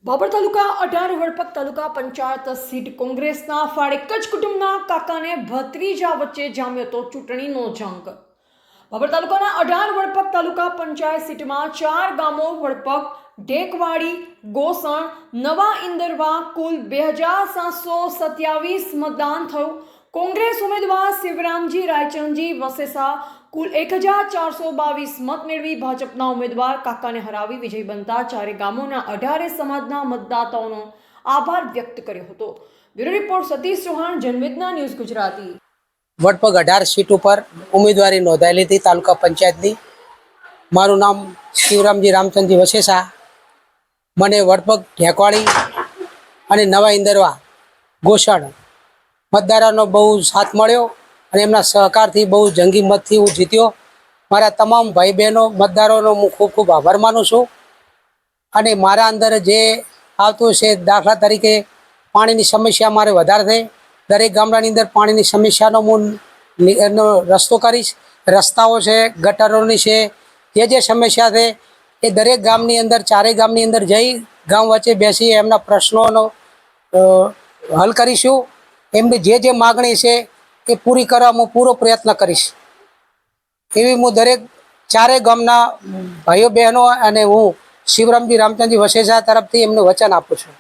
બાબર તાલુકા 18 વડપક તાલુકા panchayat seat કોંગ્રેસના ફાળે કચ્છ કુટુંબના કાકાને ભત્રીજા વચ્ચે જામ્યો તો ચૂંટણીનો જંગ। બાબર તાલુકાના 18 વડપક તાલુકા પંચાયત સીટમાં 4 ગામો વડપક, ઢેકવાડી, ગોસણ, નવા ઇન્દરવા કુલ 2727 મતદાન થયું। કોંગ્રેસ ઉમેદવાર શિવરામજી રાયચંદજી વસેસા કુલ 1422 મત મેળવી ભાજપના ઉમેદવાર કાકાને હરાવી વિજય બનતા ચારે ગામોના 18 સમાજના મતદાતાઓનો આભાર વ્યક્ત કર્યો હતો। Bureau report Satish Chauhan, Janvedna news Gujarati. વડપગ 18 સીટ ઉપર ઉમેદવારી નોંધાયેલી હતી તાલુકા પંચાયતની। મારું નામ શિવરામજી રામચંદજી વસેસા। મને વડપગ, ઢેકવાડી અને નવા ઇન્દરવા, ગોસણ મતદારોનો બહુ સાથ મળ્યો અને એમના સહકારથી બહુ જંગી મતથી હું જીત્યો। મારા તમામ ભાઈ બહેનો મતદારોનો હું ખૂબ ખૂબ આભાર માનું છું। અને મારા અંદર જે આવતું છે, દાખલા તરીકે પાણીની સમસ્યા મારે વધારે છે। દરેક ગામડાની અંદર પાણીની સમસ્યાનો હું એનો રસ્તો કરીશ। રસ્તાઓ છે, ગટરોની છે, જે સમસ્યા છે એ દરેક ગામની અંદર, ચારેય ગામની અંદર જઈ ગામ વચ્ચે બેસી એમના પ્રશ્નોનો હલ કરીશું। એમની જે માગણી છે એ પૂરી કરવા હું પૂરો પ્રયત્ન કરીશ એવી હું દરેક ચારેય ગામના ભાઈઓ બહેનો અને હું શિવરામજી રામચંદજી વસેસા તરફથી એમને વચન આપું છું।